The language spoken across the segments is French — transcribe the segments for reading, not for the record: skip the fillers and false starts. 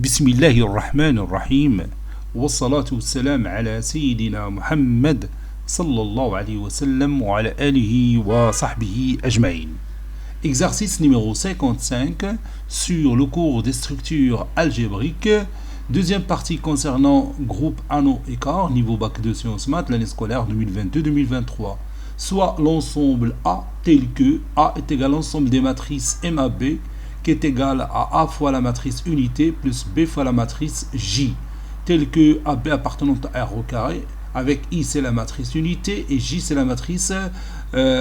بسم الله الرحمن الرحيم والصلاة والسلام على سيدنا محمد صلى الله عليه وسلم وعلى آله وصحبه أجمعين. Exercice numéro 55 sur le cours des structures algébriques. Deuxième partie concernant groupe anneau écart, niveau bac de sciences maths, l'année scolaire 2022-2023. Soit l'ensemble A tel que A est égal à l'ensemble des matrices MAB qui est égal à A fois la matrice unité plus B fois la matrice J, tel que AB appartenant à R au carré, avec I c'est la matrice unité et J c'est la matrice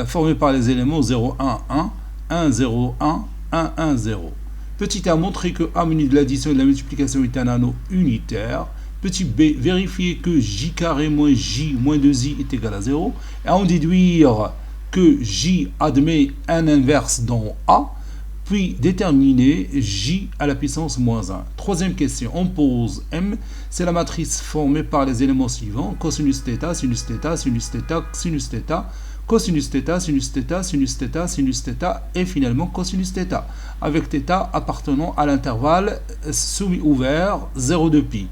formée par les éléments 0, 1, 1, 1, 0, 1, 1, 1, 0. Petit A, montrer que A muni de l'addition et de la multiplication est un anneau unitaire. Petit B, vérifier que J carré moins J moins 2I est égal à 0. Et en déduire que J admet un inverse dans A. Puis déterminer J à la puissance moins 1. Troisième question, on pose M, c'est la matrice formée par les éléments suivants, cosinus θ, sinus θ, sinus θ, sinus θ, cosinus θ, sinus θ, sinus θ, sinus θ, et finalement cosinus θ, avec θ appartenant à l'intervalle semi-ouvert 0,2 pi.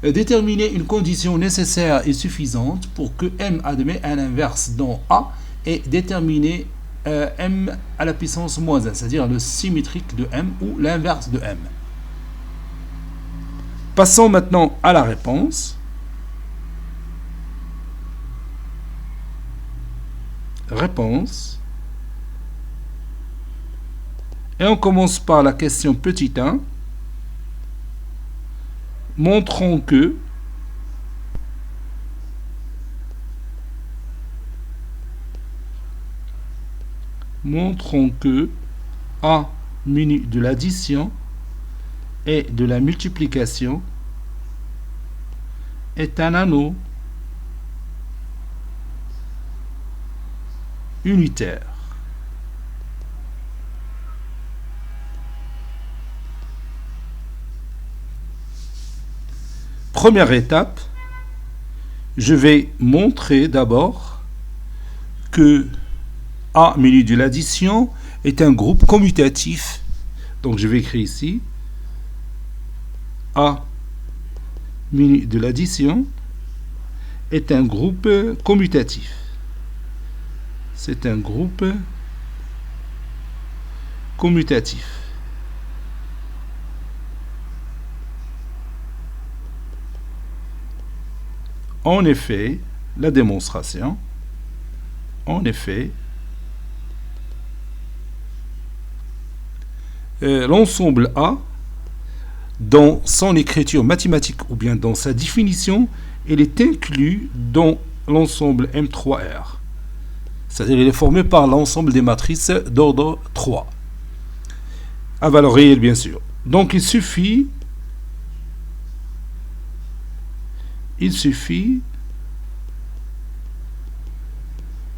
Déterminer une condition nécessaire et suffisante pour que M admet un inverse dans A et déterminer M à la puissance moins 1, c'est-à-dire le symétrique de M ou l'inverse de M. Passons maintenant à la réponse. Réponse. Et on commence par la question petit 1. Montrons que A muni de l'addition et de la multiplication est un anneau unitaire. Première étape, je vais montrer d'abord que A muni de l'addition est un groupe commutatif. Donc je vais écrire ici A muni de l'addition est un groupe commutatif. C'est un groupe commutatif. En effet, la démonstration, en effet, l'ensemble A, dans son écriture mathématique ou bien dans sa définition, il est inclus dans l'ensemble M3R. C'est-à-dire il est formé par l'ensemble des matrices d'ordre 3. À valeur réelle, bien sûr. Donc il suffit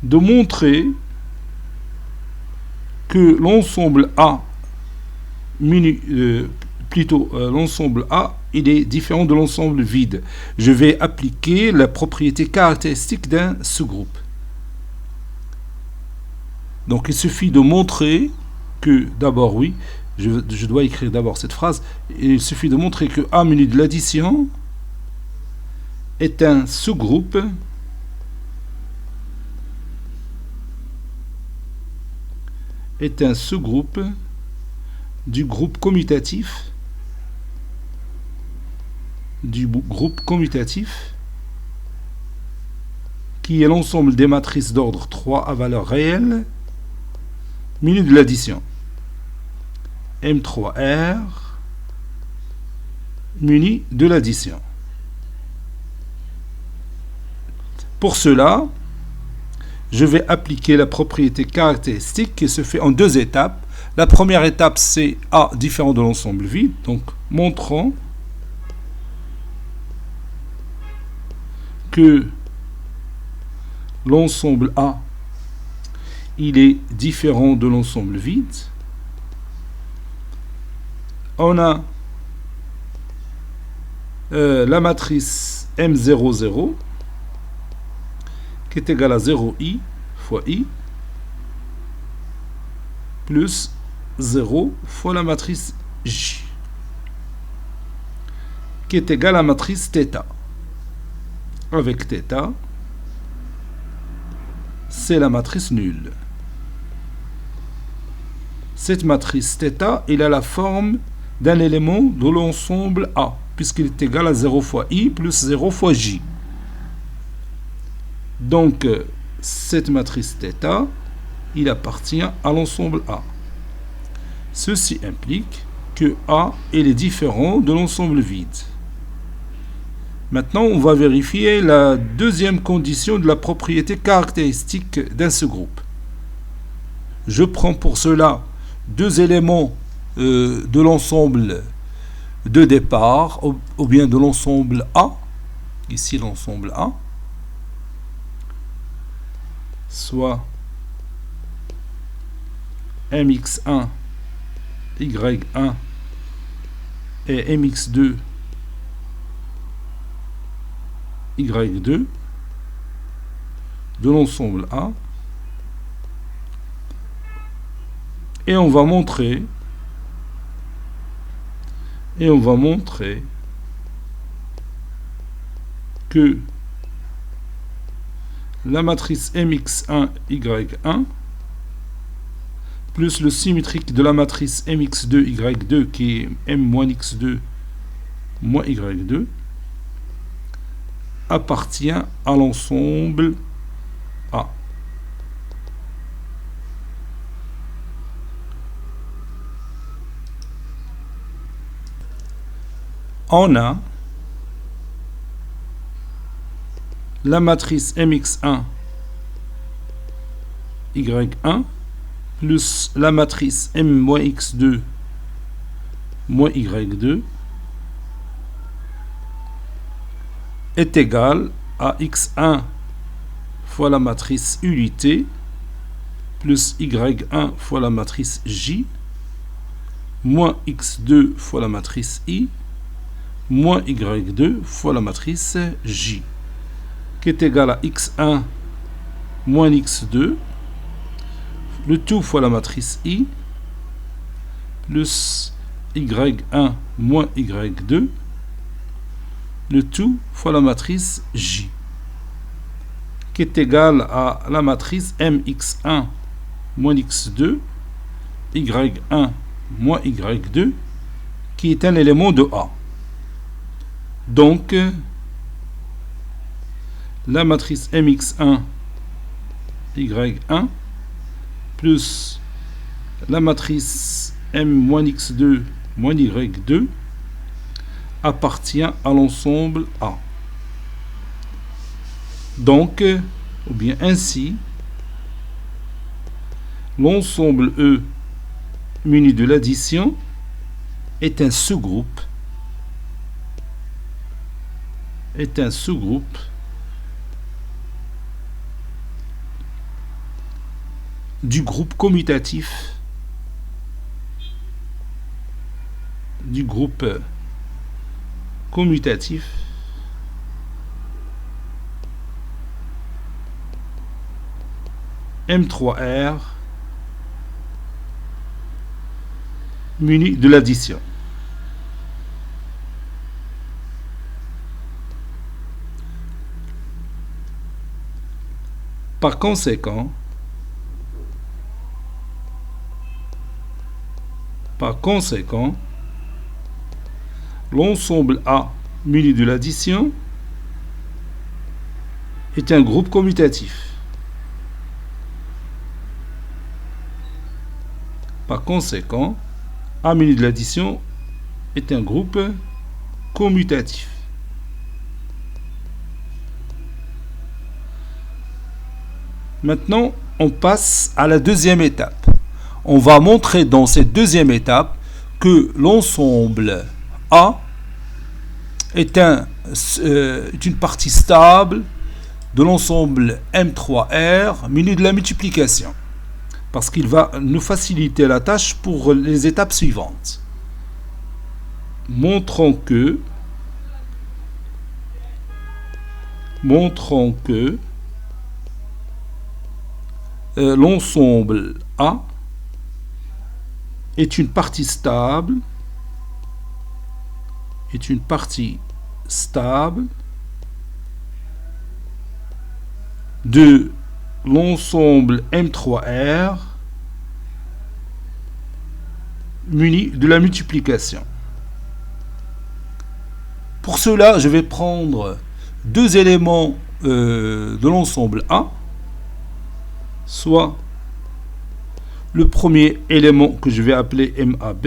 de montrer que l'ensemble A l'ensemble A, il est différent de l'ensemble vide. Je vais appliquer la propriété caractéristique d'un sous-groupe. Donc il suffit de montrer que, d'abord oui, je dois écrire d'abord cette phrase, il suffit de montrer que A muni de l'addition est un sous-groupe du groupe commutatif qui est l'ensemble des matrices d'ordre 3 à valeur réelle muni de l'addition M3R muni de l'addition. Pour cela, je vais appliquer la propriété caractéristique qui se fait en deux étapes. La première étape, c'est A différent de l'ensemble vide. Donc, montrons que l'ensemble A, il est différent de l'ensemble vide. On a la matrice M00 qui est égale à 0i fois i plus 0 fois la matrice J. qui est égale à la matrice θ. Avec θ, c'est la matrice nulle. Cette matrice θ, il a la forme d'un élément de l'ensemble A, puisqu'il est égal à 0 fois I plus 0 fois J. Donc, cette matrice θ, il appartient à l'ensemble A. Ceci implique que A est différent de l'ensemble vide. Maintenant, on va vérifier la deuxième condition de la propriété caractéristique d'un sous-groupe. Je prends pour cela deux éléments de l'ensemble de départ, ou bien de l'ensemble A, ici l'ensemble A, soit mx1, y1 et mx2, y2 de l'ensemble A, et on va montrer que la matrice mx1 y1 plus le symétrique de la matrice mx2 y2 qui est m-x2 moins y2 appartient à l'ensemble A. On a la matrice mx1 y1 plus la matrice m-x2 moins y2 est égal à x1 fois la matrice unité plus y1 fois la matrice J moins x2 fois la matrice I moins y2 fois la matrice J, qui est égal à x1 moins x2, le tout fois la matrice I, plus y1 moins y2, le tout fois la matrice J, qui est égal à la matrice mx1 moins x2, y1 moins y2, qui est un élément de A. Donc, la matrice mx1 y1 plus la matrice m-x2 moins y2 appartient à l'ensemble A. Donc, ou bien ainsi, l'ensemble E muni de l'addition est un sous-groupe du groupe commutatif M3R muni de l'addition. Par conséquent, l'ensemble A muni de l'addition est un groupe commutatif. Par conséquent, A muni de l'addition est un groupe commutatif. Maintenant, on passe à la deuxième étape. On va montrer dans cette deuxième étape que l'ensemble A est une partie stable de l'ensemble M3R muni de la multiplication. Parce qu'il va nous faciliter la tâche pour les étapes suivantes. Montrons que l'ensemble A est une partie stable est une partie stable de l'ensemble M3R muni de la multiplication. Pour cela, je vais prendre deux éléments de l'ensemble A, soit le premier élément que je vais appeler MAB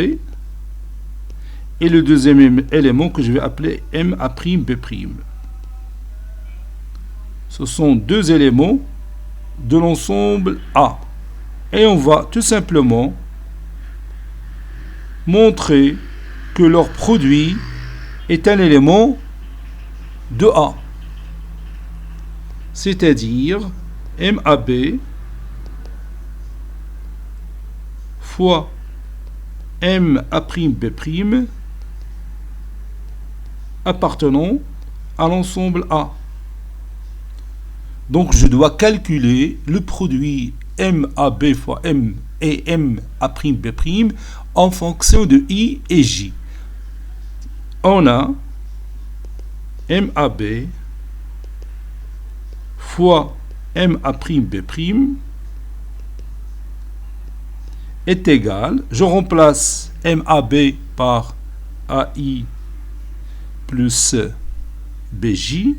et le deuxième élément que je vais appeler MA'B'. Ce sont deux éléments de l'ensemble A. Et on va tout simplement montrer que leur produit est un élément de A. C'est-à-dire MAB fois MA'B' appartenant à l'ensemble A. Donc je dois calculer le produit MAB fois M et MA'B' en fonction de I et J. On a MAB fois MA'B' est égal, je remplace MAB par AI plus BJ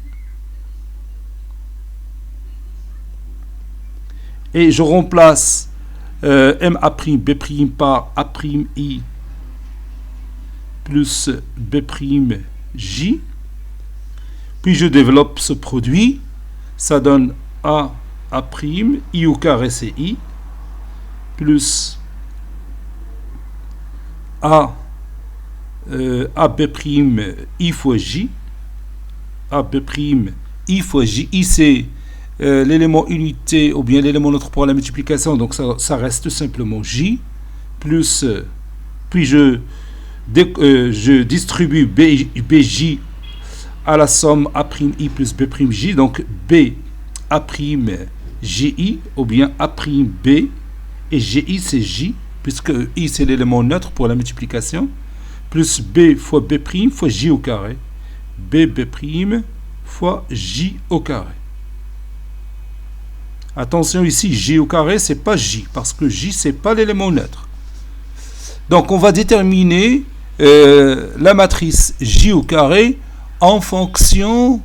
et je remplace MA'B' par A'I plus B'J, puis je développe ce produit, ça donne A I au carré c'est I plus AB' I fois J, AB' I fois J, I c'est l'élément unité ou bien l'élément neutre pour la multiplication, donc ça reste simplement J, plus, puis je distribue BJ à la somme A'I plus B'J, donc B A'Ji ou bien A'B et Gi c'est J, puisque I c'est l'élément neutre pour la multiplication, plus B fois B' fois J au carré, B' fois J au carré. Attention ici, J au carré, c'est pas J, parce que J, c'est pas l'élément neutre. Donc, on va déterminer la matrice J au carré en fonction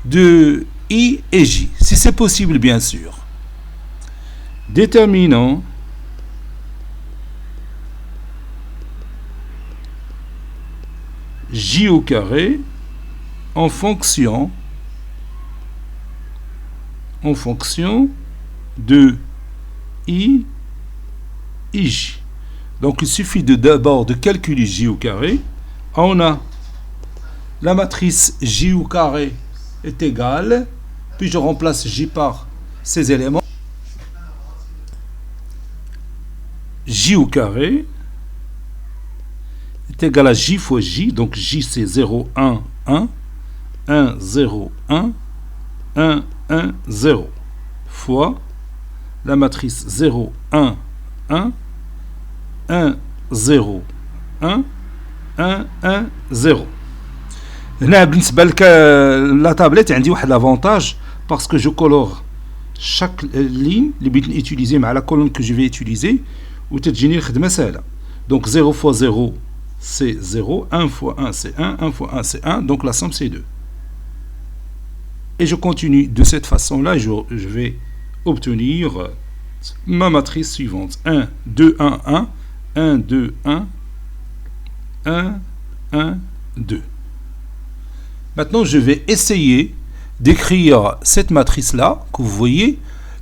de I et J, si c'est possible, bien sûr. Déterminant J au carré en fonction de I et J. Donc il suffit d'abord de calculer J au carré. On a la matrice J au carré est égale, puis je remplace J par ces éléments. J au carré est égal à J fois J, donc J c'est 0, 1, 1, 1, 0, 1, 1, 1, 0, fois la matrice 0, 1, 1, 1, 0, 1, 1, 1, 0. هنا بالنسبة la tablette عندي واحد l'avantage parce que je colore chaque ligne اللي بغيت utiliser مع la colonne que je vais utiliser وتتجيني الخدمة سهلة. Donc 0 fois 0 c'est 0, 1 fois 1 c'est 1, 1 fois 1 c'est 1, donc la somme c'est 2. Et je continue de cette façon-là, je vais obtenir ma matrice suivante. 1, 2, 1, 1, 1, 2, 1, 1, 1, 2. Maintenant, je vais essayer d'écrire cette matrice-là, que vous voyez,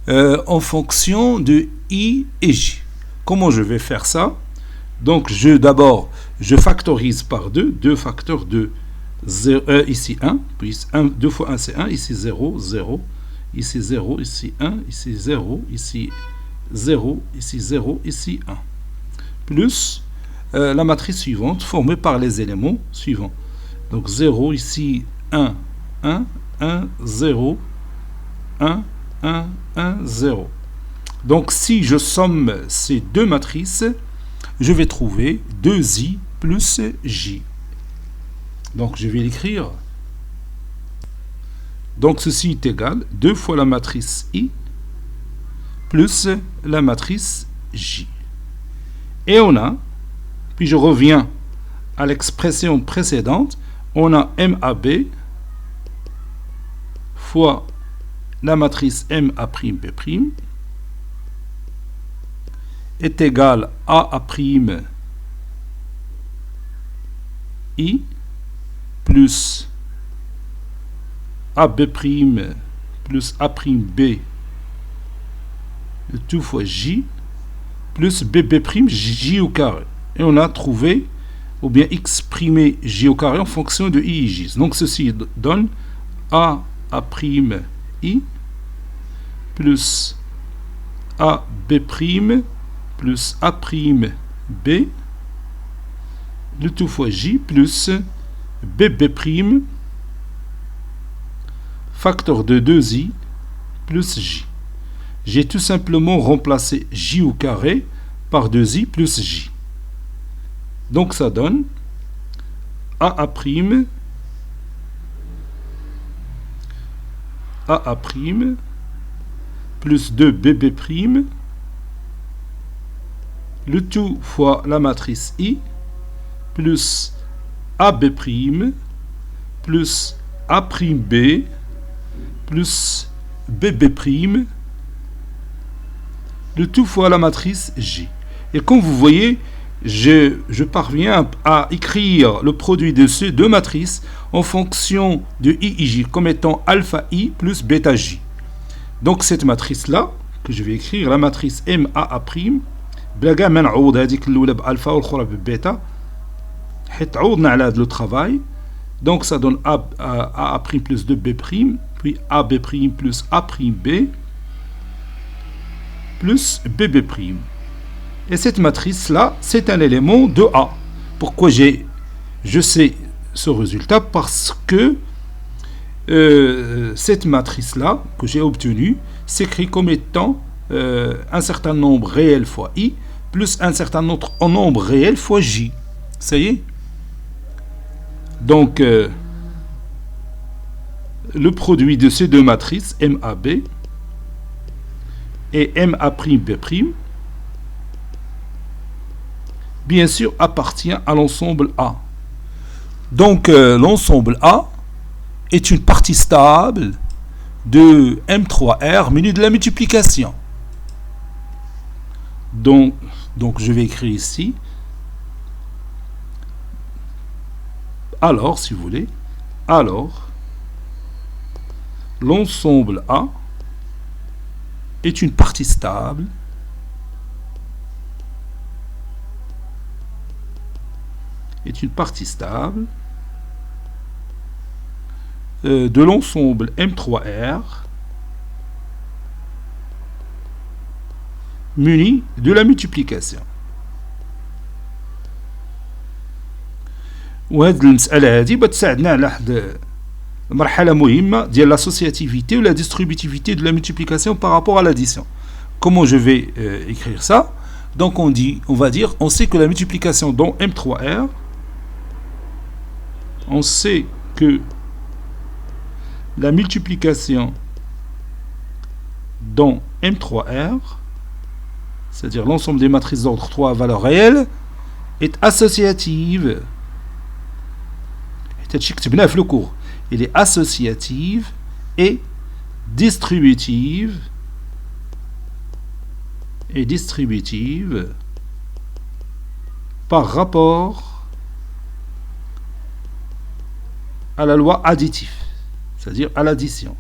en fonction de I et J. Comment je vais faire ça? Donc, d'abord, je factorise par 2, 2 facteurs de 0, ici 1, puis 1, 2 fois 1 c'est 1, ici 0, 0, ici 0, ici 1, ici 0, ici 0, ici 0, ici 1. Plus la matrice suivante formée par les éléments suivants. Donc 0, ici 1, 1, 1, 0, 1, 1, 1, 0. Donc si je somme ces deux matrices, je vais trouver 2i plus j. Donc je vais l'écrire. Donc ceci est égal 2 fois la matrice I plus la matrice J. Et on a, puis je reviens à l'expression précédente, on a MAB fois la matrice MA'B' est égal à A'I plus AB' plus A'B tout fois J plus BB' J au carré. Et on a trouvé, ou bien exprimé J au carré en fonction de I et J. Donc ceci donne A'I plus AB' plus A'B, le tout fois J plus BB', facteur de 2I plus J. J'ai tout simplement remplacé J au carré par 2I plus J. Donc ça donne AA' plus 2BB', le tout fois la matrice I plus AB' plus A'B plus BB', le tout fois la matrice J. Et comme vous voyez, je parviens à écrire le produit de ces deux matrices en fonction de I et J comme étant alpha I plus bêta J. Donc cette matrice-là, que je vais écrire, la matrice MAA', بلاقا ما نعوض هذيك الاولى بالفا والاخرى ببيتا حيت عوضنا على هذا لو travail. Donc ça donne A' plus 2B', puis AB' plus A'B plus BB'. Et cette matrice-là, c'est un élément de A. Pourquoi je sais ce résultat? Parce que cette matrice-là, que j'ai obtenue, s'écrit comme étant un certain nombre réel fois I, plus un certain autre nombre réel fois J. Ça y est? Donc, le produit de ces deux matrices, MAB et MA'B', bien sûr, appartient à l'ensemble A. Donc, l'ensemble A est une partie stable de M3R muni de la multiplication. Donc je vais écrire ici. Alors, si vous voulez, alors, l'ensemble A est une partie stable de l'ensemble M3R muni de la multiplication. وهذه المسألة هذه بتساعدنا على واحد مرحلة مهمة ديال l'associativité ou la distributivité de la multiplication par rapport à l'addition. Comment je vais écrire ça? Donc on sait que la multiplication dans M3R, on sait que la multiplication dans M3R, c'est-à-dire l'ensemble des matrices d'ordre 3 à valeur réelle, est associative. Il est associative et distributive par rapport à la loi additive, c'est-à-dire à l'addition.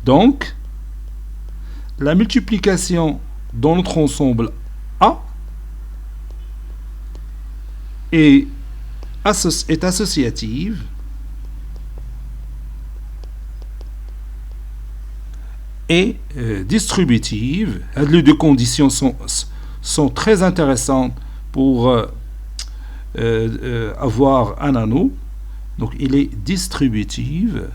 Donc, la multiplication dans notre ensemble A est associative et distributive. Les deux conditions sont très intéressantes pour avoir un anneau. Donc il est distributive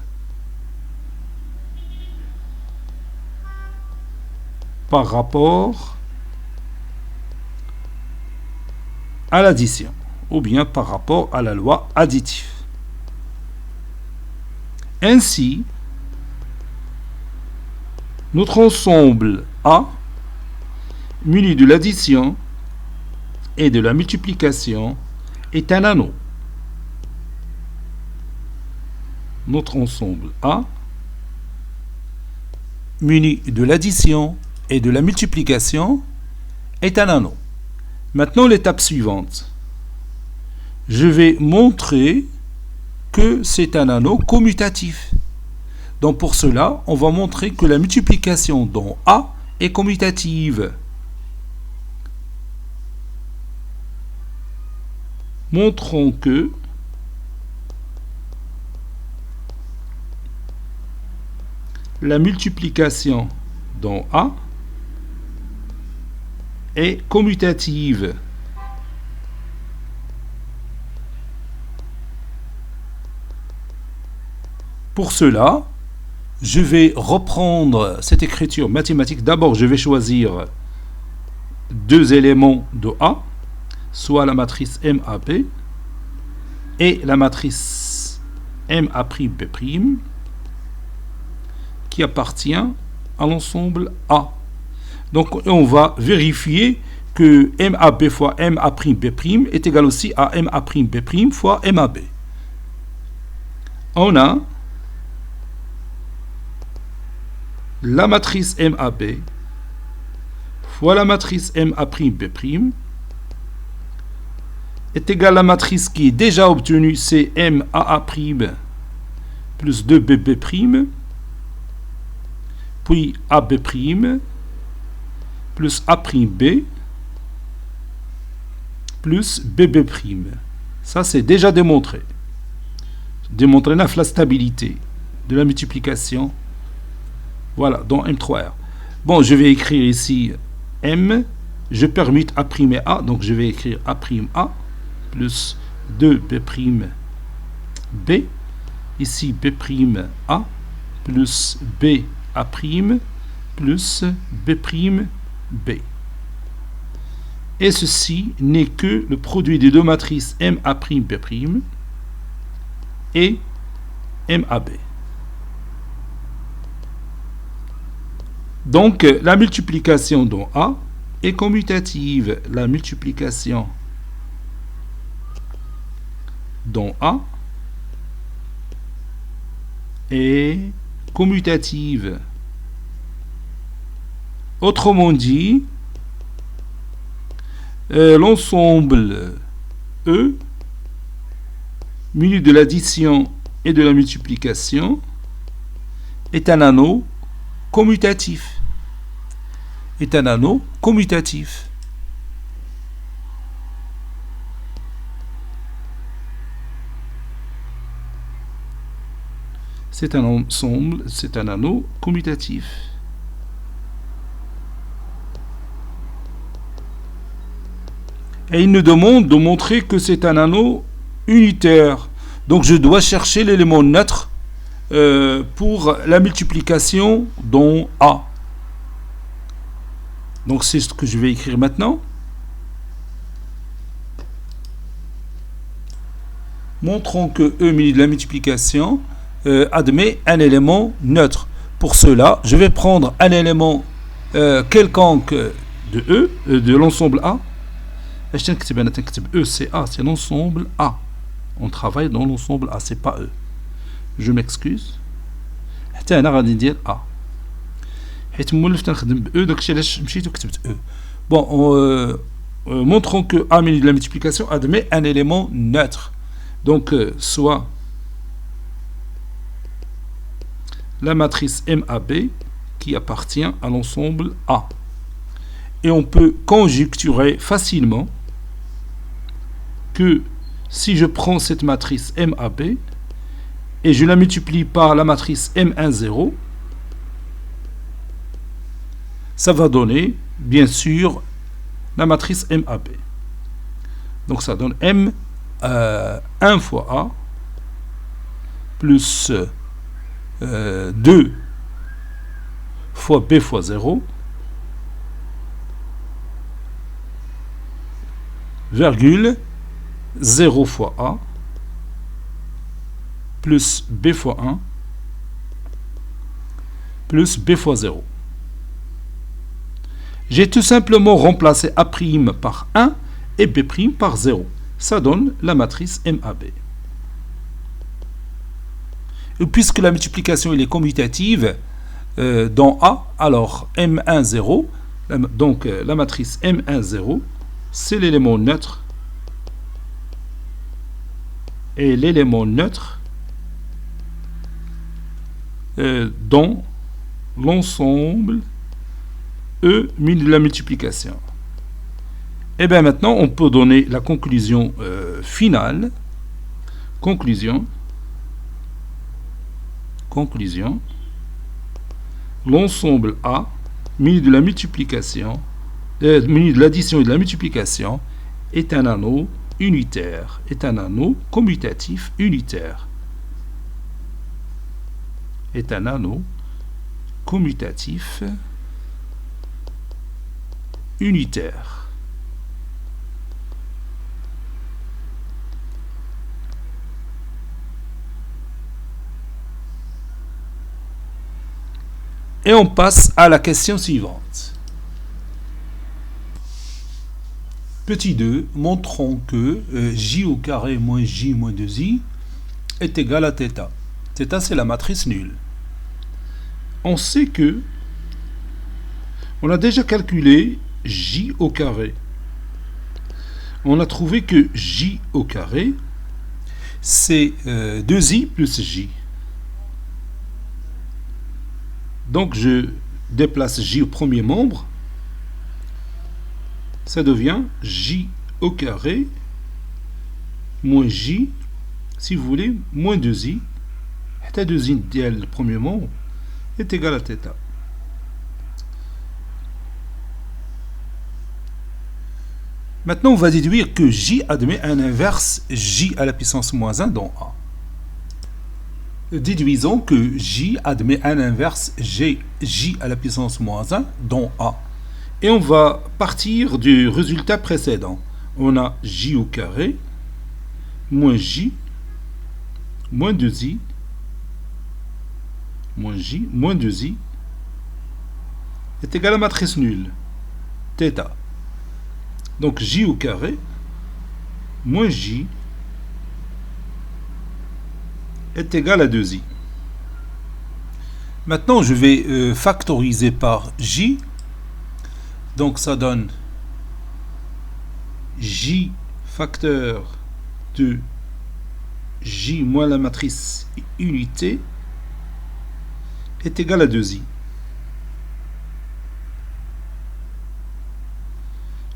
par rapport à l'addition, ou bien par rapport à la loi additive. Ainsi, notre ensemble A, muni de l'addition et de la multiplication, est un anneau. Notre ensemble A, muni de l'addition et de la multiplication, est un anneau. Maintenant, l'étape suivante. Je vais montrer que c'est un anneau commutatif. Donc pour cela, on va montrer que la multiplication dans A est commutative. Montrons que la multiplication dans A est commutative. Pour cela, je vais reprendre cette écriture mathématique. D'abord, je vais choisir deux éléments de A, soit la matrice MAP et la matrice MA'B', qui appartient à l'ensemble A. Donc, on va vérifier que MAB fois MA'B' est égal aussi à MA'B' fois MAB. On a la matrice MAB fois la matrice MA'B' est égal à la matrice qui est déjà obtenue, c'est MAA' plus 2BB', puis AB' plus A'B plus BB'. Ça, c'est déjà démontré. Démontrer la stabilité de la multiplication. Voilà, dans M3R. Bon, je vais écrire ici M. Je permute A' et A. Donc, je vais écrire A' plus 2B' B. Ici, B' A plus B A' plus B' B. Et ceci n'est que le produit des deux matrices MA'B' et MAB. Donc, la multiplication dans A est commutative. La multiplication dans A est commutative. Autrement dit, l'ensemble E, muni de l'addition et de la multiplication, est un anneau commutatif. Est un anneau commutatif. C'est un ensemble, c'est un anneau commutatif. Et il nous demande de montrer que c'est un anneau unitaire. Donc je dois chercher l'élément neutre pour la multiplication dans A. Donc c'est ce que je vais écrire maintenant. Montrons que E muni de la multiplication admet un élément neutre. Pour cela, je vais prendre un élément quelconque de E, de l'ensemble A. E, c'est A, c'est l'ensemble A. On travaille dans l'ensemble A, c'est pas E. Je m'excuse. حتى هنا غادي ندير A. حيت مولفت نخدم ب E, داكشي علاش مشيت وكتبت E. Bon, montrons que A muni de la multiplication admet un élément neutre. Donc, soit la matrice MAB qui appartient à l'ensemble A. Et on peut conjecturer facilement que si je prends cette matrice MAB et je la multiplie par la matrice M10, ça va donner, bien sûr, la matrice MAB. Donc ça donne M 1 fois A plus 2 fois B fois 0 virgule 0 fois A plus B fois 1 plus b fois 0. J'ai tout simplement remplacé A' par 1 et B' par 0. Ça donne la matrice MAB. Et puisque la multiplication elle est commutative dans A, alors M1, 0, donc la matrice M1, 0, c'est l'élément neutre. Et l'élément neutre dans l'ensemble E muni de la multiplication. Et bien maintenant, on peut donner la conclusion finale. Conclusion. L'ensemble A muni de la multiplication, muni de l'addition et de la multiplication est un anneau unitaire, est un anneau commutatif unitaire. Est un anneau commutatif unitaire. Et on passe à la question suivante. Petit 2, montrons que j au carré moins j moins 2i est égal à θ. θ, c'est la matrice nulle. On sait que on a déjà calculé j au carré. On a trouvé que j au carré, c'est 2i plus j. Donc je déplace j au premier membre. Ça devient j au carré moins j, si vous voulez, moins 2i. θ 2i le premier membre est égal à θ. Maintenant, on va déduire que j admet un inverse j à la puissance moins 1 dans A. Déduisons que j admet un inverse j à la puissance moins 1 dans A. Et on va partir du résultat précédent. On a j au carré moins j moins 2i moins j moins 2i est égal à matrice nulle, θ. Donc j au carré moins j est égal à 2i. Maintenant, je vais factoriser par j. Donc ça donne j facteur de j moins la matrice unité est égal à 2i.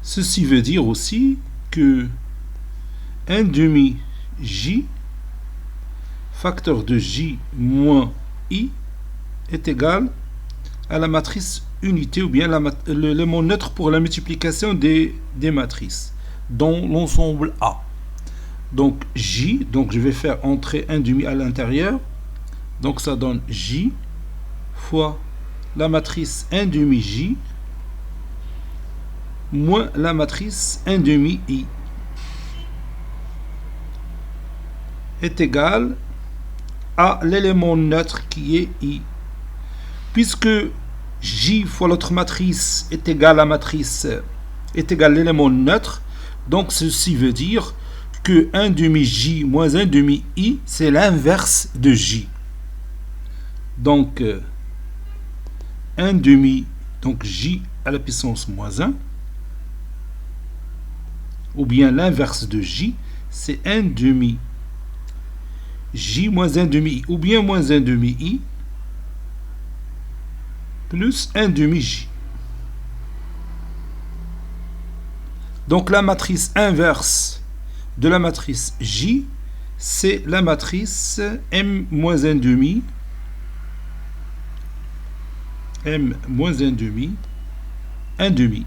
Ceci veut dire aussi que 1 demi j facteur de j moins i est égal à la matrice unité ou bien l'élément neutre pour la multiplication des matrices dans l'ensemble A. Donc j, donc je vais faire entrer 1 demi à l'intérieur. Donc ça donne j fois la matrice 1 demi j moins la matrice 1 demi i est égal à l'élément neutre qui est i. Puisque j fois l'autre matrice est égal à matrice est égal à l'élément neutre, donc ceci veut dire que 1 demi j moins 1 demi i c'est l'inverse de j. Donc 1 demi, donc j à la puissance moins 1, ou bien l'inverse de j, c'est 1 demi j moins 1 demi i, ou bien moins 1 demi i, plus 1 demi j. Donc la matrice inverse de la matrice j, c'est la matrice m moins 1 demi, m moins 1 demi, 1 demi.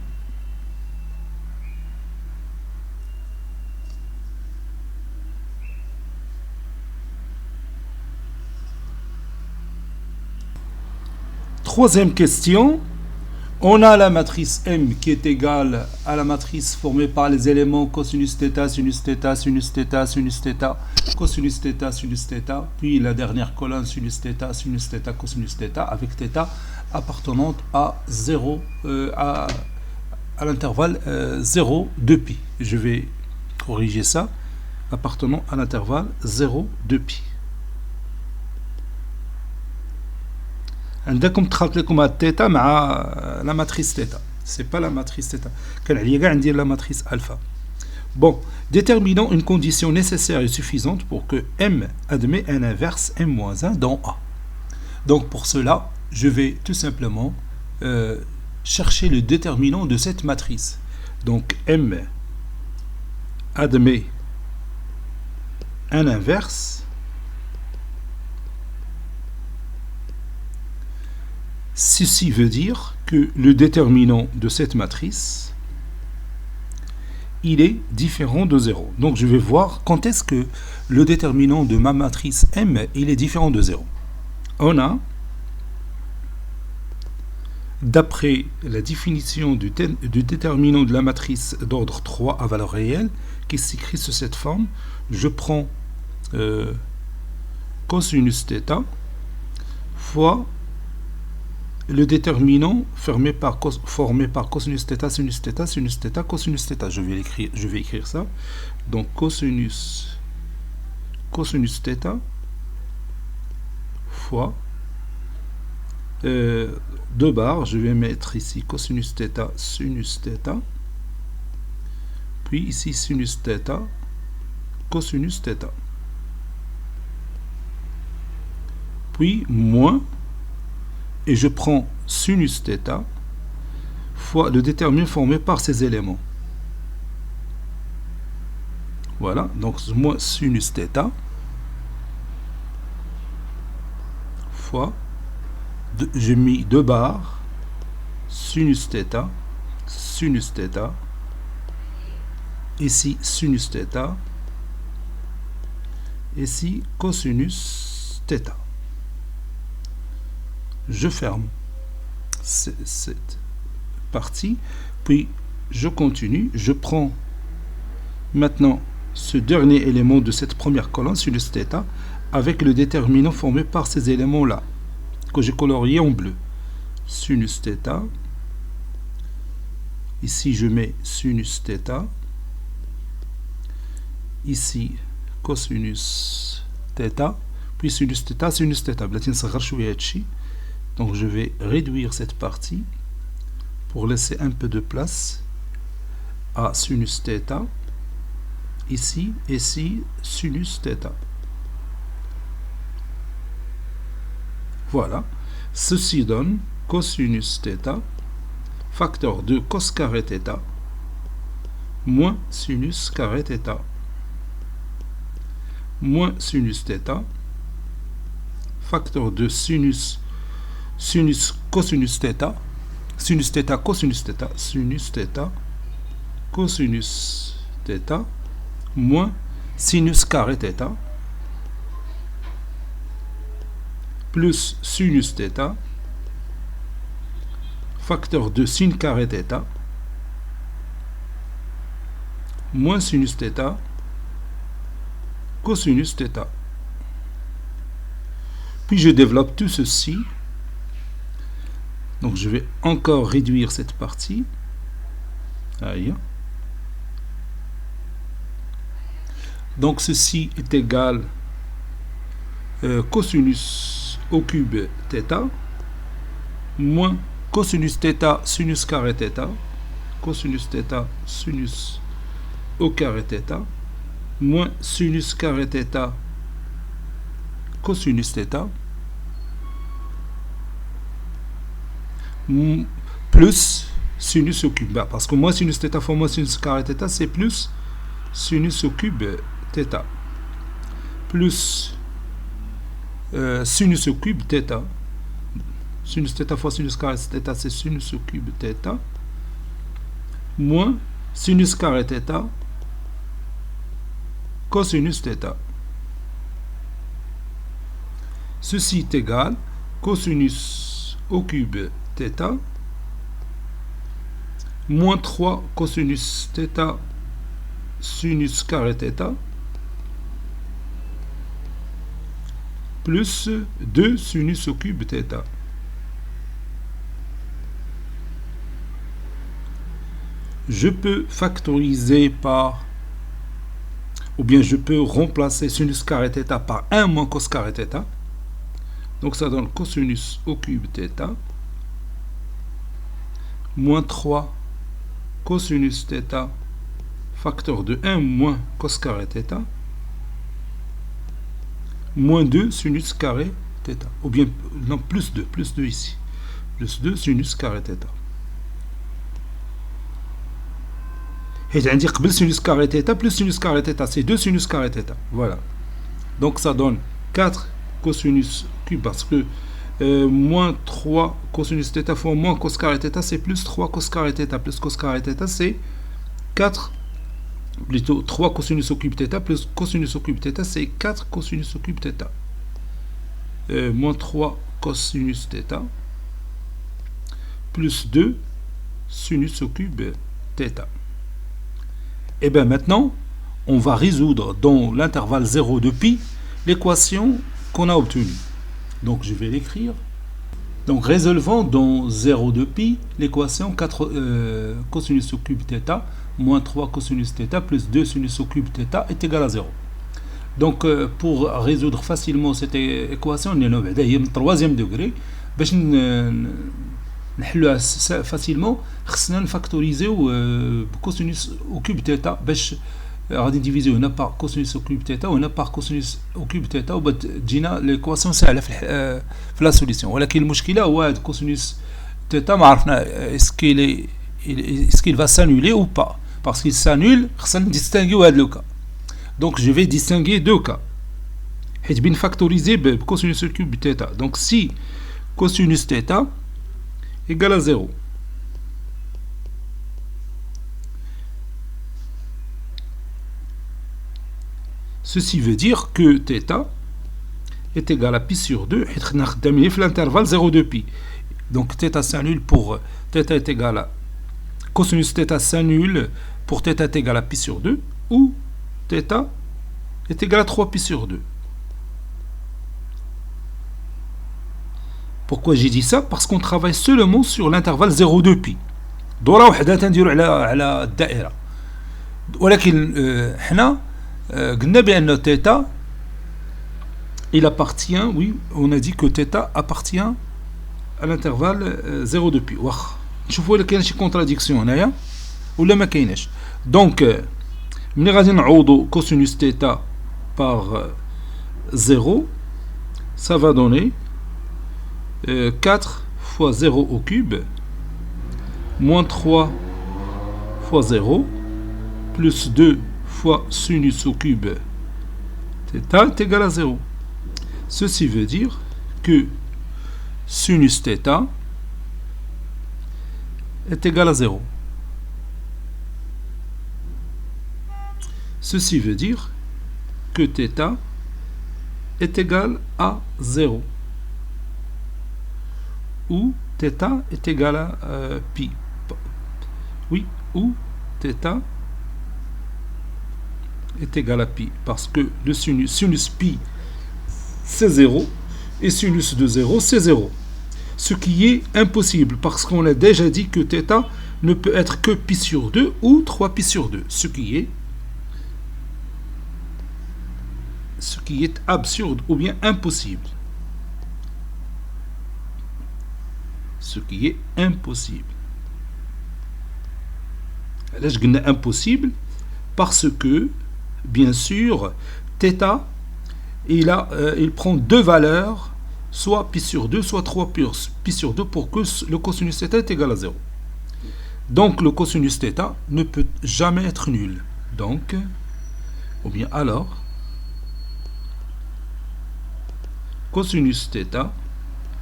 Troisième question, On a la matrice M qui est égale à la matrice formée par les éléments cosinus θ, sinus θ, sinus θ, sinus θ, cosinus θ, sinus θ, puis la dernière colonne sinus θ, cosinus θ, avec θ appartenante à 0, à l'intervalle 0, 2π. Je vais corriger ça, appartenant à l'intervalle 0, 2π. عندكم تخلط لكم هاد الثيتا مع لا ماتريس ثيتا سي با لا ماتريس ثيتا كان عليا كاع ندير لا ماتريس الفا. Bon, déterminons une condition nécessaire et suffisante pour que M admet un inverse M-1 dans A. Donc pour cela, je vais tout simplement chercher le déterminant de cette matrice. Donc M admet un inverse. Ceci veut dire que le déterminant de cette matrice, il est différent de 0. Donc je vais voir quand est-ce que le déterminant de ma matrice M, il est différent de 0. On a, d'après la définition du déterminant de la matrice d'ordre 3 à valeur réelle, qui s'écrit sous cette forme, je prends cosinus θ fois le déterminant formé par cosinus θ, sinus θ, sinus θ, cosinus θ. Je vais écrire ça. Donc cosinus θ fois 2 barres. Je vais mettre ici cosinus θ, sinus θ. Puis ici sinus θ, cosinus θ. Puis moins. Et je prends sinus θ fois le déterminant formé par ces éléments. Voilà, donc moins sinus θ fois, j'ai mis 2 barres, sinus θ, ici sinus θ, ici cosinus θ. Je ferme cette partie, puis je continue, je prends maintenant ce dernier élément de cette première colonne, sinus θ, avec le déterminant formé par ces éléments-là, que j'ai colorié en bleu. Sinus θ, ici je mets sinus θ, ici cosinus θ, puis sinus θ, sinus θ. Donc je vais réduire cette partie pour laisser un peu de place à sinus θ. Ici, sinus θ. Voilà. Ceci donne cosinus θ, facteur de cos carré θ, moins sinus carré θ, moins sinus θ, facteur de sinus cosinus θ, sinus θ cosinus θ, sinus θ cosinus θ, moins sinus carré θ, plus sinus θ, facteur de sin carré θ, moins sinus θ, cosinus θ. Puis je développe tout ceci. Donc je vais encore réduire cette partie. Aïe. Donc ceci est égal cosinus au cube θ moins cosinus θ sinus carré θ, cosinus θ sinus au carré θ, moins sinus carré θ cosinus θ, plus sinus au cube. Parce que moins sinus θ fois moins sinus carré θ, c'est plus sinus au cube θ, plus sinus au cube θ. Sinus θ fois sinus carré θ, c'est sinus au cube θ, moins sinus carré θ cosinus θ. Ceci est égal cosinus au cube θ moins 3 cosinus θ sinus carré θ plus 2 sinus au cube θ. Je peux factoriser par, ou bien je peux remplacer sinus carré θ par 1 moins cos carré θ. Donc ça donne cosinus au cube θ moins 3 cosinus θ facteur de 1 moins cos carré θ moins 2 sinus carré θ. Ou bien, non, plus 2 ici. Plus 2 sinus carré θ. Et j'ai dit que sinus carré θ plus sinus carré θ, c'est 2 sinus carré θ. Voilà. Donc ça donne 4 cosinus cube parce que moins 3 cosinus θ fois moins cos carré θ, c'est plus 3 cos carré θ plus cos carré θ, c'est 4, plutôt 3 cosinus au cube θ plus cosinus au cube θ, c'est 4 cosinus au cube θ. Moins 3 cosinus θ plus 2 sinus au cube θ. Et bien maintenant, on va résoudre dans l'intervalle 0 de pi l'équation qu'on a obtenue. Donc je vais l'écrire. Donc résolvons dans 0 de pi l'équation 4 cosinus au cube θ moins 3 cosinus θ plus 2 sinus au cube θ est égal à 0. Donc pour résoudre facilement cette équation, on est le troisième degré. باش نحلوها facilement, خصنا نفاكتوريزيو بكوسينوس au cube θ باش غادي نديفيزيو هنا par cosinus au cube θ وهنا par cosinus au cube θ وتجينا ليكواسيون سهله في لا سوليسيون. ولكن المشكله هو هذا cosinus θ ما عرفنا est-ce qu'il va s'annuler ou pas. Parce qu'il s'annule, خصنا distinguer هذا le cas. Donc je vais distinguer deux cas. حيت بين factoriser بcosinus au cube θ. Donc si cosinus θ égale à 0, ceci veut dire que θ est égal à pi sur 2 حيت خدامين في l'intervalle 0 de pi. Donc θ s'annule pour θ est égal à cosinus θ s'annule pour θ est égal à pi sur 2 ou θ est égal à 3 pi sur 2. Pourquoi j'ai dit ça? Parce qu'on travaille seulement sur l'intervalle 0 de pi. دورة وحدة تنديرو على الدائرة. ولكن حنا قلنا بأن θ il appartient, oui, on a dit que θ appartient à l'intervalle 0 de pi. واخ نشوفوا إلا كاين شي كونتراديكسيون هنايا ولا ما كايناش. دونك ملي غادي نعوضو cosinus θ par 0, ça va donner 4 fois 0 au cube moins 3 fois 0 plus 2 fois sinus au cube θ est égal à 0. Ceci veut dire que sinus θ est égal à 0. Ceci veut dire que θ est égal à 0. Ou θ est égal à pi. Oui, ou θ est égal à pi. Parce que le sinus pi, c'est 0. Et sinus de 0, c'est 0. Ce qui est impossible. Parce qu'on a déjà dit que θ ne peut être que pi sur 2 ou 3 pi sur 2. Ce qui est absurde ou bien impossible. Ce qui est impossible. Là, je dis impossible parce que, bien sûr, θ, il prend deux valeurs, soit pi sur 2, soit 3 pi sur 2, pour que le cosinus θ est égal à 0. Donc, le cosinus θ ne peut jamais être nul. Donc, ou bien alors, cosinus θ,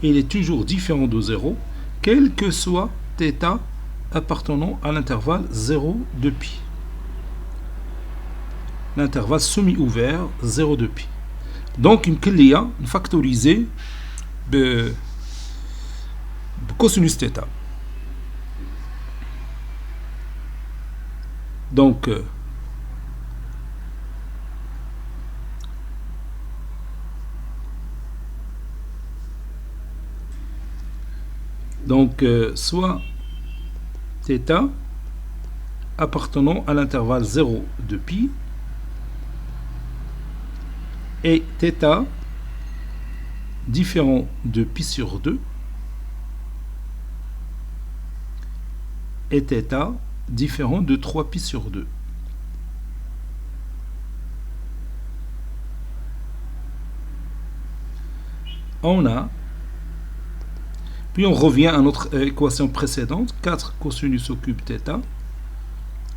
il est toujours différent de 0, quel que soit θ appartenant à l'intervalle 0 de pi. L'intervalle semi-ouvert 0 de pi. Donc, il y a une factorisée de cosinus θ. Donc, soit θ appartenant à l'intervalle 0 de pi et θ différent de pi sur 2 et θ différent de 3 pi sur 2. Puis on revient à notre équation précédente, 4 cosinus au cube θ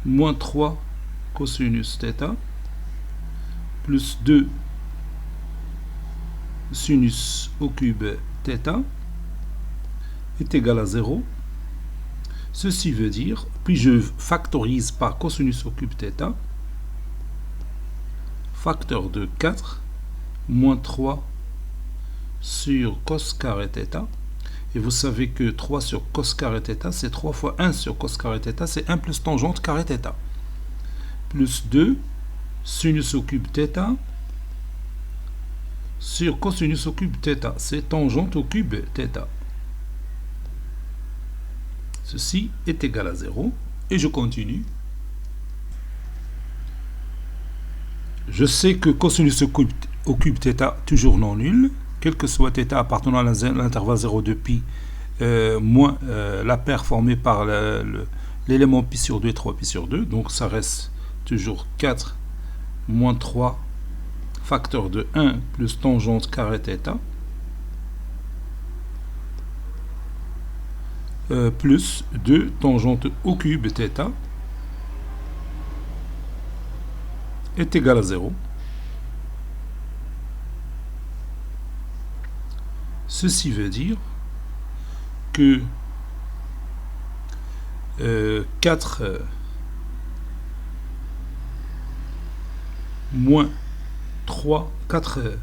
moins 3 cosinus θ plus 2 sinus au cube θ est égal à 0. Ceci veut dire, puis je factorise par cosinus au cube θ, facteur de 4 moins 3 sur cos carré θ. Et vous savez que 3 sur cos carré θ, c'est 3 fois 1 sur cos carré θ, c'est 1 plus tangente carré θ. Plus 2 sinus au cube θ sur cosinus au cube θ, c'est tangente au cube θ. Ceci est égal à 0. Et je continue. Je sais que cosinus au cube θ, toujours non nul, quel que soit θ appartenant à l'intervalle 0 de pi, moins la paire formée par l'élément pi sur 2 et 3 pi sur 2. Donc ça reste toujours 4 moins 3 facteur de 1 plus tangente carré θ plus 2 tangente au cube θ est égal à 0. Ceci veut dire que 4 moins 3, 4,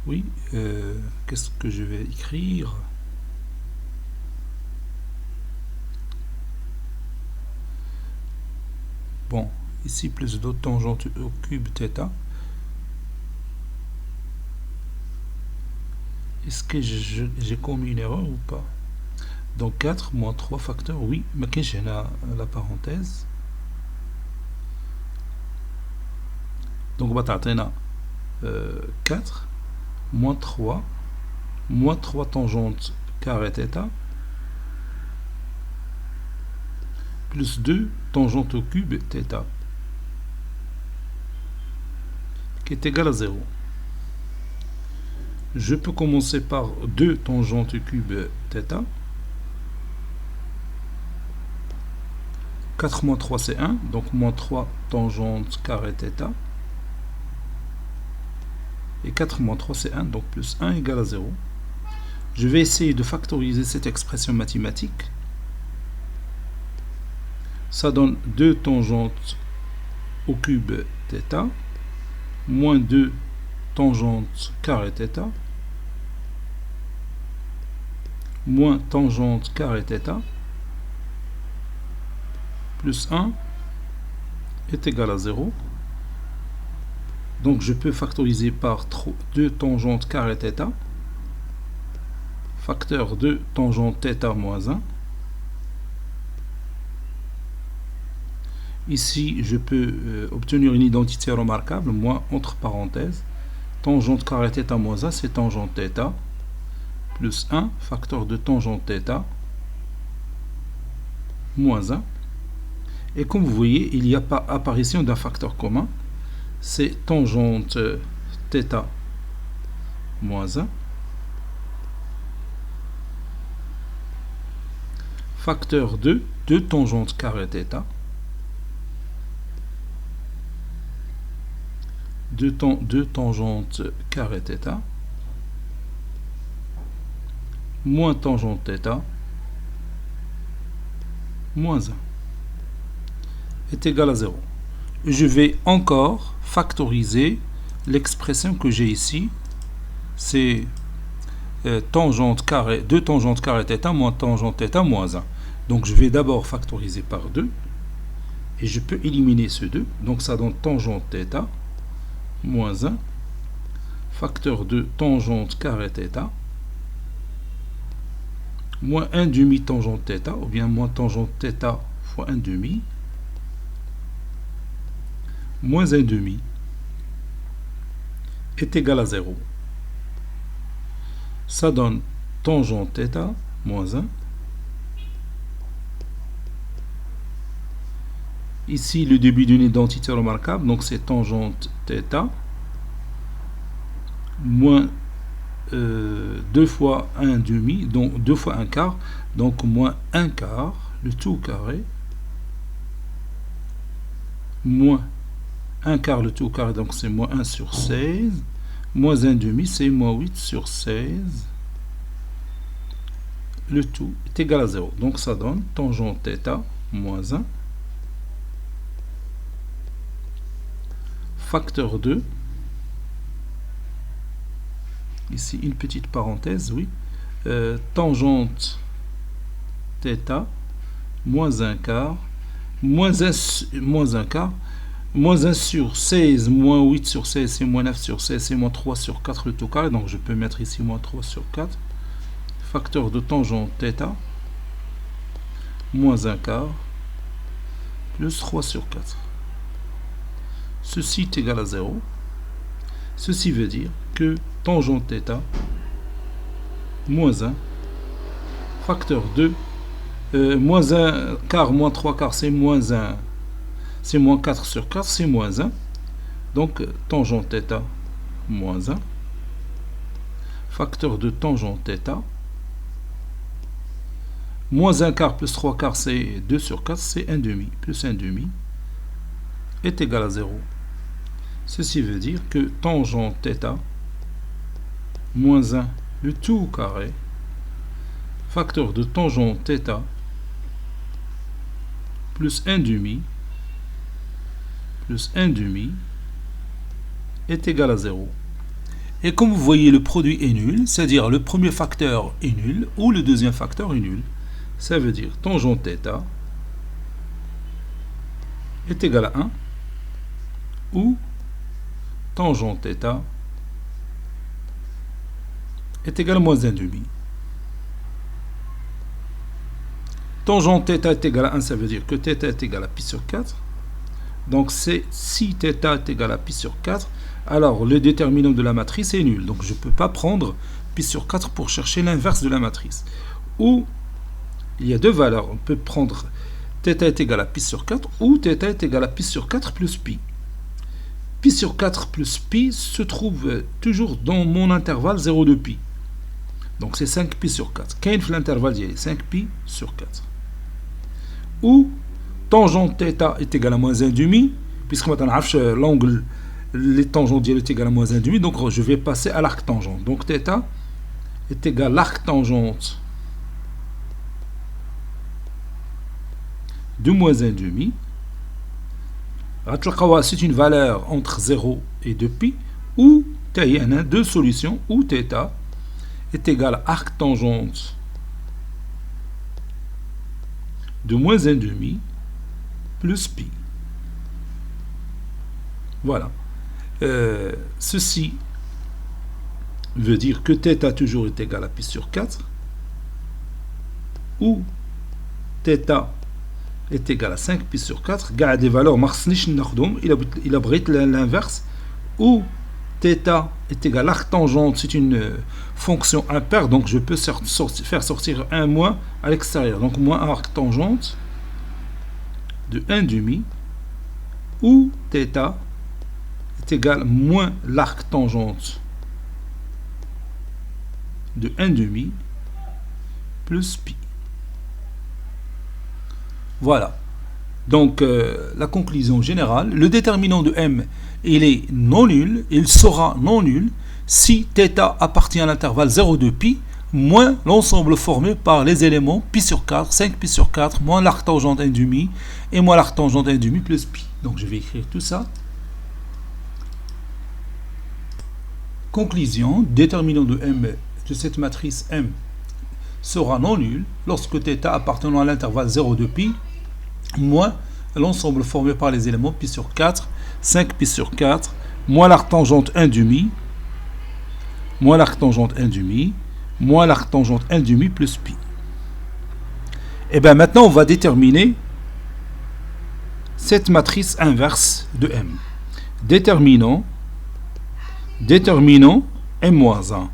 oui, qu'est-ce que je vais écrire? Bon, ici plus d'autres tangentes au cube θ. Est-ce que j'ai commis une erreur ou pas? Donc 4 moins 3 facteurs, oui, mais que j'ai la parenthèse. Donc on va 4 moins 3 tangentes carré θ plus 2 tangente au cube θ qui est égal à 0. Je peux commencer par 2 tangentes au cube θ. 4 moins 3 c'est 1, donc moins 3 tangente carré θ. Et 4 moins 3 c'est 1, donc plus 1 égale à 0. Je vais essayer de factoriser cette expression mathématique. Ça donne 2 tangentes au cube θ moins 2 tangente carré θ moins tangente carré θ plus 1 est égal à 0. Donc je peux factoriser par 2 tangentes carré θ, facteur de tangente θ moins 1. Ici, je peux obtenir une identité remarquable, moins entre parenthèses, tangente carré θ moins 1, c'est tangente θ, plus 1, facteur de tangente θ, moins 1. Et comme vous voyez, il n'y a pas apparition d'un facteur commun, c'est tangente θ moins 1, facteur de 2 tangente carré θ, 2 tangente carré θ, moins tangente θ, moins 1, est égal à 0. Je vais encore factoriser l'expression que j'ai ici, c'est 2 tangente carré θ moins tangente θ moins 1. Donc je vais d'abord factoriser par 2 et je peux éliminer ce 2. Donc ça donne tangente θ moins 1 facteur de tangente carré θ moins 1 demi tangente θ, ou bien moins tangente θ fois 1 demi, moins 1 demi est égal à 0. Ça donne tangente θ moins 1. Ici, le début d'une identité remarquable, donc c'est tangente θ moins 2 fois 1 demi, donc 2 fois 1 quart, donc moins 1 quart, le tout carré, moins 1 quart, le tout carré, donc c'est moins 1 sur 16, moins 1 demi, c'est moins 8 sur 16, le tout est égal à 0. Donc ça donne tangente θ moins 1, facteur 2, ici une petite parenthèse, oui, tangente θ moins 1 quart, moins 1 quart, moins 1 sur 16, moins 8 sur 16, c'est moins 9 sur 16, c'est moins 3 sur 4 le tout carré, donc je peux mettre ici moins 3 sur 4, facteur de tangente θ moins 1 quart, plus 3 sur 4. Ceci est égal à 0. Ceci veut dire que tangente θ moins 1 facteur 2 moins 1 quart moins 3 quarts c'est moins 1, c'est moins 4 sur 4, c'est moins 1. Donc tangente θ moins 1 facteur de tangente θ moins 1 quart plus 3 quarts c'est 2 sur 4, c'est 1 demi, plus 1 demi est égal à 0. Ceci veut dire que tangente θ moins 1 le tout carré facteur de tangente θ plus 1 demi est égal à 0. Et comme vous voyez, le produit est nul, c'est-à-dire le premier facteur est nul ou le deuxième facteur est nul. Ça veut dire tangente θ est égal à 1 ou tangente θ est égal à moins 1 demi. Tangente θ est égal à 1, ça veut dire que θ est égal à pi sur 4. Donc si θ est égal à pi sur 4, alors le déterminant de la matrice est nul. Donc je ne peux pas prendre pi sur 4 pour chercher l'inverse de la matrice. Ou il y a deux valeurs. On peut prendre θ est égal à pi sur 4 ou θ est égal à pi sur 4 plus pi. Pi sur 4 plus pi se trouve toujours dans mon intervalle 0 de pi. Donc c'est 5 pi sur 4. Quand l'intervalle est 5 pi sur 4. Ou tangente θ est égal à moins 1 demi, puisque maintenant l'angle, les tangentes est égal à moins 1 demi, donc je vais passer à l'arc tangente. Donc θ est égal à l'arc tangente de moins 1 demi. C'est une valeur entre 0 et 2 pi, ou il y en a deux solutions, où θ est égal à arc tangente de moins 1 demi plus pi. Voilà. Ceci veut dire que θ toujours est égal à pi sur 4, ou θ est égal à 5 pi sur 4. Il y a des valeurs, il abrite l'inverse, ou θ est égal à l'arc tangente, c'est une fonction impaire, donc je peux faire sortir un moins à l'extérieur. Donc moins arc tangente de 1 demi, ou θ est égal à moins l'arc tangente de 1 demi plus pi. Voilà. Donc la conclusion générale, le déterminant de m, il est non nul, il sera non nul si θ appartient à l'intervalle 0,2 pi moins l'ensemble formé par les éléments pi sur 4, 5 pi sur 4, moins l'arc tangente 1 demi et moins l'arc tangente 1 demi plus pi. Donc je vais écrire tout ça. Conclusion, déterminant de m de cette matrice m, sera non nul lorsque θ appartenant à l'intervalle 0 de pi moins l'ensemble formé par les éléments pi sur 4, 5 pi sur 4, moins l'arc tangente 1 demi, moins l'arc tangente 1 demi, moins l'arc tangente 1 demi plus pi. Et bien maintenant on va déterminer cette matrice inverse de M. Déterminant M-1.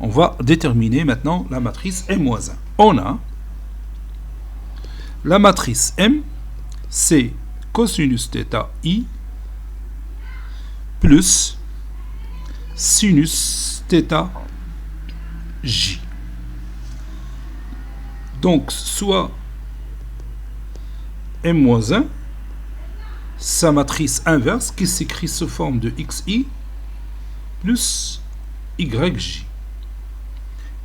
On va déterminer maintenant la matrice M-1. On a la matrice M, c'est cosinus θ I plus sinus θ J. Donc, soit M-1, sa matrice inverse qui s'écrit sous forme de XI plus YJ.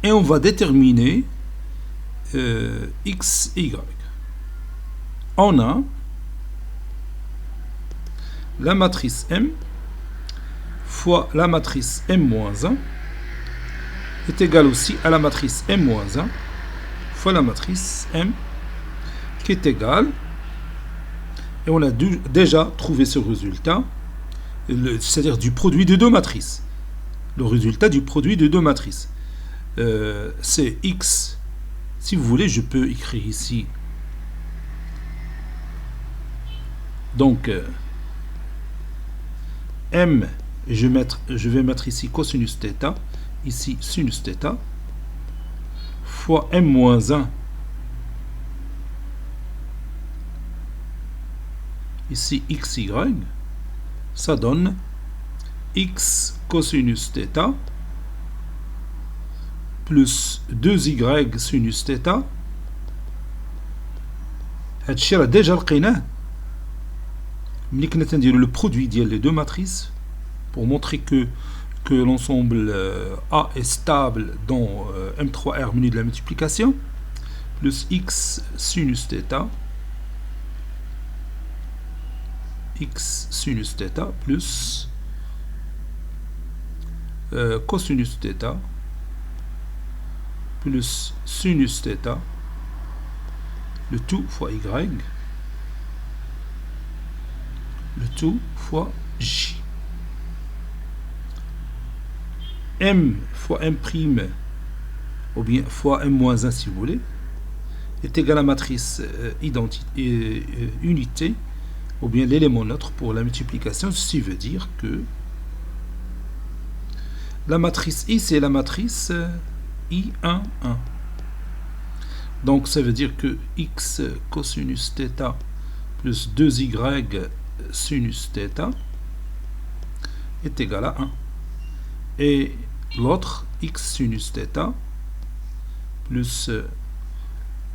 Et on va déterminer XY. On a la matrice M fois la matrice M-1 est égal aussi à la matrice M-1 fois la matrice M qui est égale, et on a déjà trouvé ce résultat, c'est-à-dire du produit de deux matrices. Le résultat du produit de deux matrices. C'est X. Si vous voulez, je peux écrire ici. Donc, M, je vais mettre ici cosinus θ, ici sinus θ, fois M-1, ici XY, ça donne X cosinus θ plus 2Y sinus θ. هادشي راه ديجا لقيناه ملي كنا تنديرو le produit ديال les deux matrices pour montrer que l'ensemble A est stable dans M3R menu de la multiplication, plus X sinus θ, X sinus θ plus cosinus θ plus sinus θ, le tout fois Y, le tout fois J. M fois M', ou bien fois M-1 si vous voulez, est égal à la matrice unité, ou bien l'élément neutre pour la multiplication. Ceci veut dire que la matrice I, c'est la matrice I1, 1. Donc ça veut dire que X cosinus θ plus 2Y sinus θ est égal à 1. Et l'autre, X sinus θ plus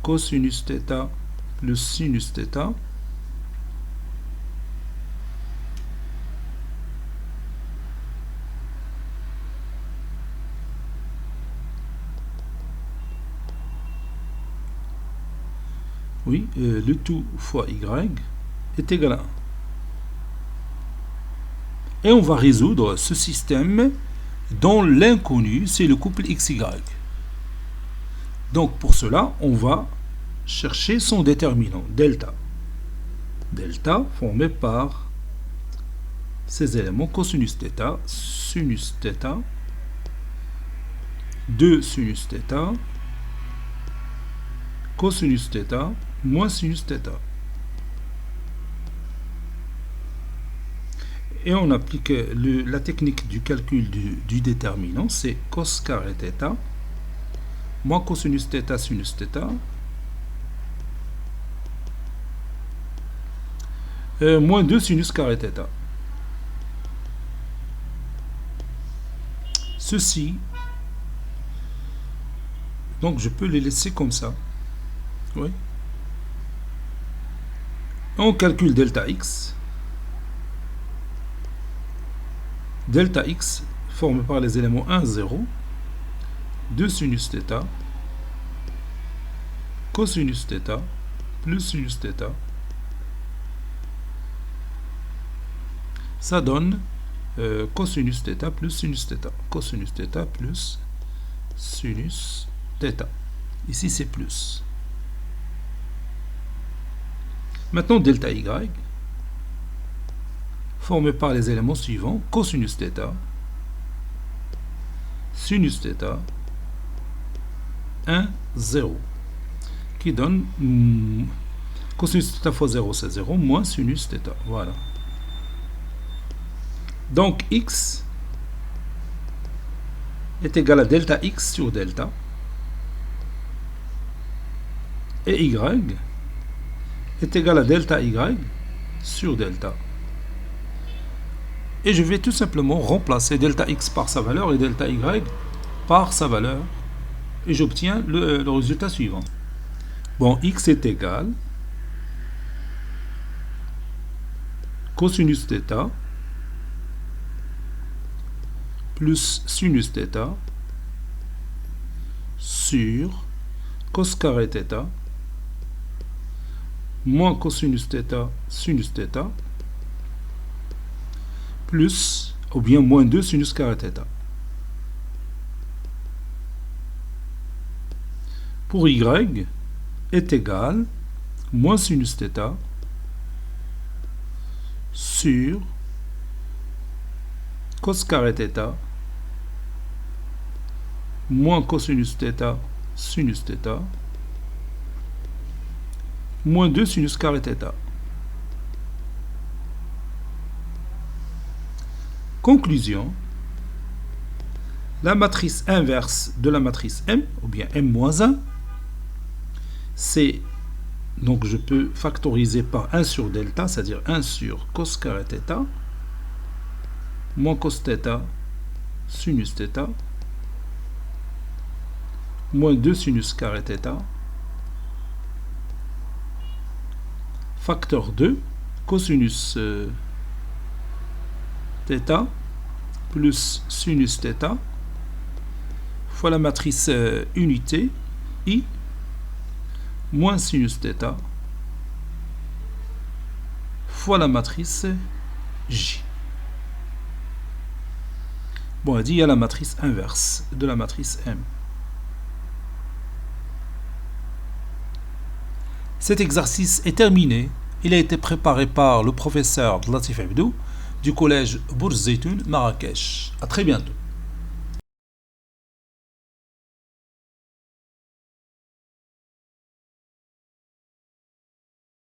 cosinus θ plus sinus θ le tout fois Y est égal à 1. Et on va résoudre ce système dont l'inconnu, c'est le couple XY. Donc pour cela, on va chercher son déterminant, delta. Delta formé par ces éléments cosinus θ, sinus θ, 2 sinus θ, cosinus θ, moins sinus θ. Et on applique la technique du calcul du déterminant, c'est cos carré θ, moins cosinus θ sinus θ, moins 2 sinus carré θ. Ceci, donc je peux les laisser comme ça. Oui. On calcule delta x. Delta x formé par les éléments 1, 0, 2 sinus θ, cosinus θ, plus sinus θ. Ça donne cosinus θ plus sinus θ. Cosinus θ plus sinus θ. Ici, c'est plus. Maintenant, delta y, formé par les éléments suivants, cosinus θ, sinus θ, 1, 0, qui donne cosinus θ fois 0, c'est 0, moins sinus θ. Voilà. Donc, x est égal à delta x sur delta, et y est égal à delta y sur delta. Et je vais tout simplement remplacer delta x par sa valeur et delta y par sa valeur. Et j'obtiens le résultat suivant. Bon, x est égal cosinus θ plus sinus θ sur cos carré θ moins cosinus θ sinus θ plus ou bien moins 2 sinus carré θ. Pour y est égal moins sinus θ sur cos carré θ moins cosinus θ sinus θ moins 2 sinus carré θ. Conclusion, la matrice inverse de la matrice M, ou bien M-1, c'est, donc je peux factoriser par 1 sur delta, c'est-à-dire 1 sur cos carré θ, moins cos θ, sinus θ, moins 2 sinus carré θ, facteur 2, cosinus θ plus sinus θ fois la matrice unité I moins sinus θ fois la matrice J. Bon, on dit il y a la matrice inverse de la matrice M. Cet exercice est terminé. Il a été préparé par le professeur Latif Abdou du collège Bourz Zeytoun, Marrakech. À très bientôt.